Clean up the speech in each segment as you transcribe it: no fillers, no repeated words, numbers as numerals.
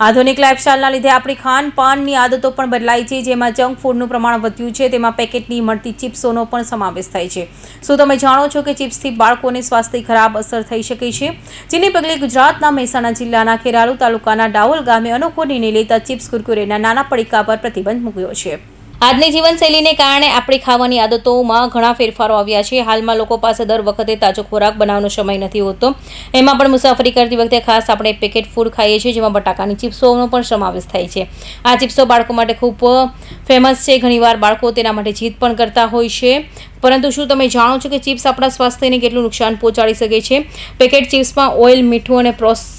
આધુનિક લાઇફસ્ટાઇલના લીધે આપણી ખાનપાનની આદતો પણ બદલાઈ છે, જેમાં જંક ફૂડનું પ્રમાણ વધ્યું છે. તેમાં પેકેટની મળતી ચિપ્સોનો પણ સમાવેશ થાય છે. શું તમે જાણો છો કે ચિપ્સથી બાળકોને સ્વાસ્થ્ય ખરાબ અસર થઈ શકે છે? જેને પગલે ગુજરાતના મહેસાણા જિલ્લાના ખેરાલુ તાલુકાના ડાવલ ગામે અનોખો નિર્ણય લેતા ચિપ્સ કુરકુરેના નાના પડીકા પર પ્રતિબંધ મૂક્યો છે. આજની જીવનશૈલીને કારણે આપણી ખાવાની આદતોમાં ઘણા ફેરફારો આવ્યા છે. હાલમાં લોકો પાસે દર વખતે તાજો ખોરાક બનાવવાનો સમય નથી હોતો. એમાં પણ મુસાફરી કરતી વખતે ખાસ આપણે પેકેટ ફૂડ ખાઈએ છીએ, જેમાં બટાકાની ચિપ્સોનો પણ સમાવેશ થાય છે. આ ચિપ્સો બાળકો માટે ખૂબ ફેમસ છે. ઘણીવાર બાળકો તેના માટે જીદ પણ કરતા હોય છે. પરંતુ શું તમે જાણો છો કે ચિપ્સ આપણા સ્વાસ્થ્યને કેટલું નુકસાન પહોંચાડી શકે છે? પેકેટ ચિપ્સમાં ઓઇલ, મીઠું અને પ્રોસેસ્ડ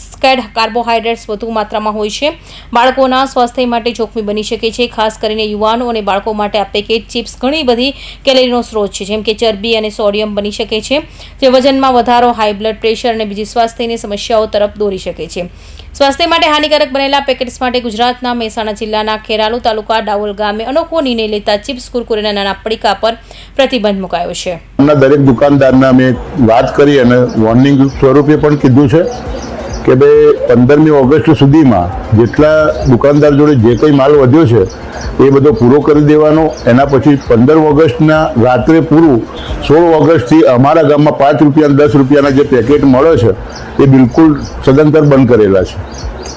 કાર્બોહાઈડ્રેટ્સ વધુ માત્રામાં હોય છે. બાળકોના સ્વાસ્થ્ય માટે જોખમી બની શકે છે. ખાસ કરીને યુવાનો અને બાળકો માટે આ પેકેટ ચિપ્સ ઘણી બધી કેલરીનો સ્ત્રોત છે, જેમ કે ચરબી અને સોડિયમ બની શકે છે, જે વજનમાં વધારો, હાઈ બ્લડ પ્રેશર અને બીજી સ્વાસ્થ્યની સમસ્યાઓ તરફ દોરી શકે છે. સ્વાસ્થ્ય માટે હાનિકારક બનેલા પેકેટ્સ માટે ગુજરાતના મહેસાણા જિલ્લાના ખેરાલુ તાલુકા ડાવલ ગામે અનોખો નિર્ણય લેતા ચિપ્સ કુરકુરેના નાના પડીકા પર પ્રતિબંધ મુકાયો છે. દરેક દુકાનદારના મેં વાત કરી અને વોર્નિંગ સ્વરૂપે પણ કીધું છે કે ભાઈ 15મી ઓગસ્ટ સુધીમાં જેટલા દુકાનદાર જોડે જે કંઈ માલ વધ્યો છે એ બધો પૂરો કરી દેવાનો. એના પછી 15 ઓગસ્ટના રાત્રે પૂરું, 16 ઓગસ્ટથી અમારા ગામમાં 5 રૂપિયા 10 રૂપિયાના જે પેકેટ મળે છે એ બિલકુલ સદંતર બંધ કરેલા છે.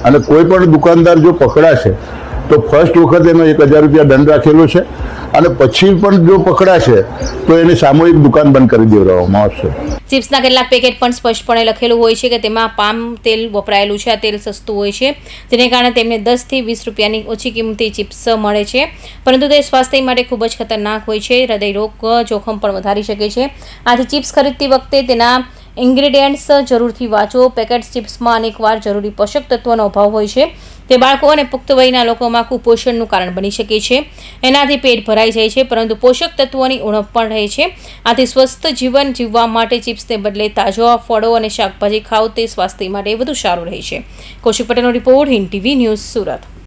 અને કોઈ પણ દુકાનદાર જો પકડાશે તો ફર્સ્ટ વખત એનો 1000 રૂપિયા દંડ રાખેલો છે, અને પછી પણ જો પકડાશે તો એની સામૂહિક દુકાન બંધ કરી દેવામાં આવશે. ચિપ્સના કેટલાક પેકેટ પણ સ્પષ્ટપણે લખેલું હોય છે કે તેમાં પામ તેલ વપરાયેલું છે. આ તેલ સસ્તું હોય છે, જેને કારણે તેમને 10 થી 20 રૂપિયાની ઓછી કિંમતે ચિપ્સ મળે છે, પરંતુ તે સ્વાસ્થ્ય માટે ખૂબ જ ખતરનાક હોય છે. હૃદય રોગ જોખમ પણ વધારી શકે છે. આથી ચિપ્સ ખરીદતી વખતે તેના ઇન્ગ્રેડિયન્ટ્સ જરૂરથી વાંચો. પેકેટ ચિપ્સમાં અનેકવાર જરૂરી પોષક તત્વોનો અભાવ હોય છે. તે બાળકો અને પુખ્ત વયના લોકોમાં કુપોષણનું કારણ બની શકે છે. એનાથી પેટ ભરાઈ જાય છે, પરંતુ પોષક તત્વોની ઉણપ પણ રહે છે. આથી સ્વસ્થ જીવન જીવવા માટે ચિપ્સને બદલે તાજા ફળો અને શાકભાજી ખાઓ, તે સ્વાસ્થ્ય માટે વધુ સારું રહે છે. કૌશિક પટેલનો report, Hind TV news, Surat.